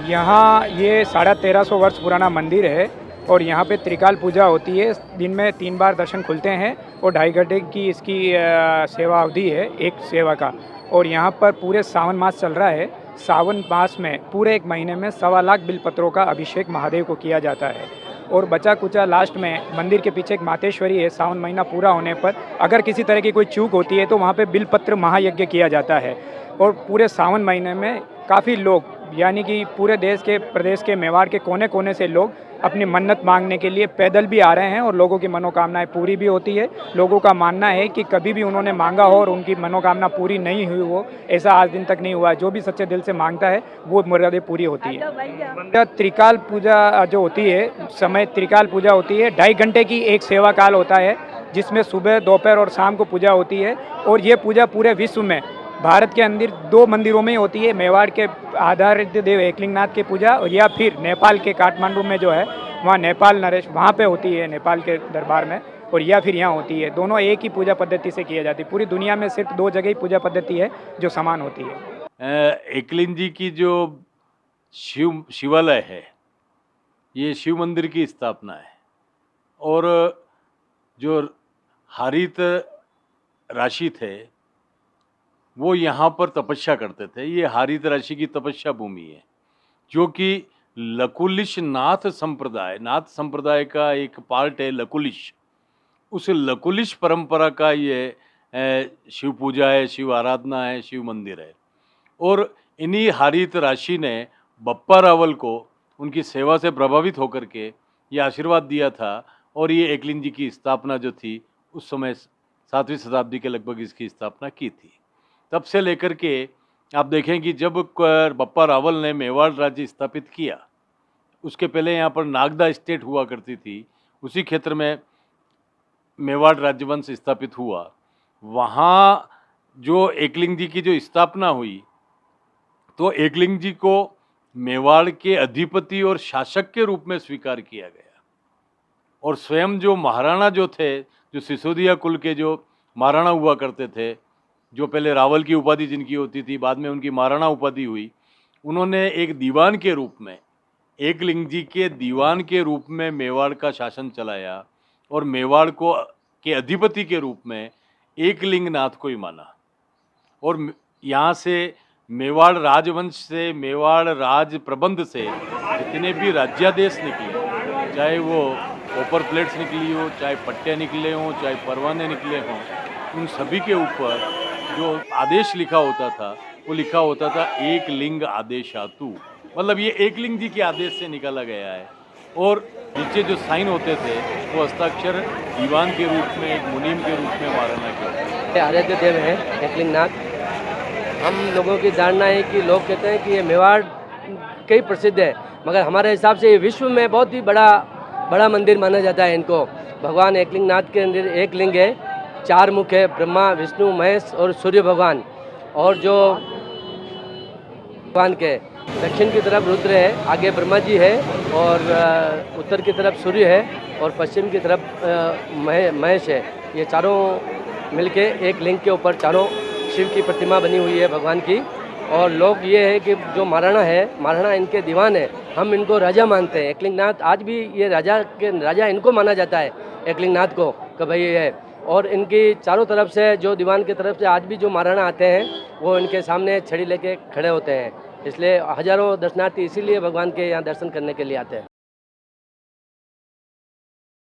यहाँ ये 1350 वर्ष पुराना मंदिर है और यहाँ पे त्रिकाल पूजा होती है। दिन में 3 बार दर्शन खुलते हैं और 2.5 घंटे की इसकी सेवा अवधि है एक सेवा का। और यहाँ पर पूरे सावन मास चल रहा है। सावन मास में पूरे 1 महीने में 1.25 लाख बिलपत्रों का अभिषेक महादेव को किया जाता है। और बचा कुचा लास्ट में मंदिर के पीछे एक मातेश्वरी है। सावन महीना पूरा होने पर अगर किसी तरह की कोई चूक होती है तो वहाँ पे बिलपत्र महायज्ञ किया जाता है। और पूरे सावन महीने में काफ़ी लोग यानी कि पूरे देश के प्रदेश के मेवाड़ के कोने कोने से लोग अपनी मन्नत मांगने के लिए पैदल भी आ रहे हैं और लोगों की मनोकामनाएं पूरी भी होती है। लोगों का मानना है कि कभी भी उन्होंने मांगा हो और उनकी मनोकामना पूरी नहीं हुई हो, ऐसा आज दिन तक नहीं हुआ है। जो भी सच्चे दिल से मांगता है वो मुरादें पूरी होती है। त्रिकाल पूजा जो होती है, समय त्रिकाल पूजा होती है, 2.5 घंटे की एक सेवा काल होता है जिसमें सुबह, दोपहर और शाम को पूजा होती है। और ये पूजा पूरे विश्व में भारत के अंदर 2 मंदिरों में ही होती है। मेवाड़ के आधारित देव एकलिंगनाथ की पूजा और या फिर नेपाल के काठमांडू में जो है वहाँ नेपाल नरेश वहाँ पे होती है, नेपाल के दरबार में, और या फिर यहाँ होती है। दोनों एक ही पूजा पद्धति से किया जाती है। पूरी दुनिया में सिर्फ 2 जगह ही पूजा पद्धति है जो समान होती है। एकलिंग जी की जो शिवालय है, ये शिव मंदिर की स्थापना है। और जो हरित ऋषि थे वो यहाँ पर तपस्या करते थे। ये हरित ऋषि की तपस्या भूमि है, जो कि लकुलिश नाथ संप्रदाय का एक पार्ट है लकुलिश। उस लकुलिश परंपरा का ये शिव पूजा है, शिव आराधना है, शिव मंदिर है। और इन्हीं हरित ऋषि ने बप्पा रावल को उनकी सेवा से प्रभावित होकर के ये आशीर्वाद दिया था। और ये एकलिंग जी की स्थापना जो थी उस समय 7वीं शताब्दी के लगभग इसकी स्थापना की थी। तब से लेकर के आप देखें कि जब बप्पा रावल ने मेवाड़ राज्य स्थापित किया, उसके पहले यहाँ पर नागदा स्टेट हुआ करती थी, उसी क्षेत्र में मेवाड़ राज्यवंश स्थापित हुआ। वहाँ जो एकलिंग जी की जो स्थापना हुई तो एकलिंग जी को मेवाड़ के अधिपति और शासक के रूप में स्वीकार किया गया। और स्वयं जो महाराणा जो थे, जो सिसोदिया कुल के जो महाराणा हुआ करते थे, जो पहले रावल की उपाधि जिनकी होती थी, बाद में उनकी महाराणा उपाधि हुई, उन्होंने एक दीवान के रूप में, एकलिंग जी के दीवान के रूप में मेवाड़ का शासन चलाया। और मेवाड़ को के अधिपति के रूप में एकलिंग नाथ को ही माना। और यहाँ से मेवाड़ राजवंश से, मेवाड़ राज प्रबंध से जितने भी राज्यादेश निकले, चाहे वो कॉपर प्लेट्स निकली हो, चाहे पट्टे निकले हों, चाहे परवाने निकले हों, उन सभी के ऊपर जो आदेश लिखा होता था वो लिखा होता था एकलिंग आदेशातु। मतलब ये एकलिंग जी के आदेश से निकाला गया है। और नीचे जो साइन होते थे वो हस्ताक्षर दीवान के रूप में, एक मुनीम के रूप में महाराणा के आराध्य देव है एकलिंग नाथ। हम लोगों की धारणा है कि लोग कहते हैं कि ये मेवाड़ कई प्रसिद्ध है, मगर हमारे हिसाब से ये विश्व में बहुत ही बड़ा मंदिर माना जाता है इनको। भगवान एकलिंग नाथ के अंदर एक लिंग है, 4 मुख है, ब्रह्मा, विष्णु, महेश और सूर्य भगवान। और जो भगवान के दक्षिण की तरफ रुद्र है, आगे ब्रह्मा जी है, और उत्तर की तरफ सूर्य है, और पश्चिम की तरफ महेश है। ये चारों मिलके एक लिंग के ऊपर चारों शिव की प्रतिमा बनी हुई है भगवान की। और लोग ये है कि जो महाराणा इनके दीवान है, हम इनको राजा मानते हैं। एकलिंग नाथ आज भी ये राजा इनको माना जाता है, एकलिंग नाथ को, कि भाई ये है। और इनकी चारों तरफ से जो दीवान की तरफ से आज भी जो महाराणा आते हैं वो इनके सामने छड़ी लेके खड़े होते हैं। इसलिए हजारों दर्शनार्थी इसीलिए भगवान के यहाँ दर्शन करने के लिए आते हैं।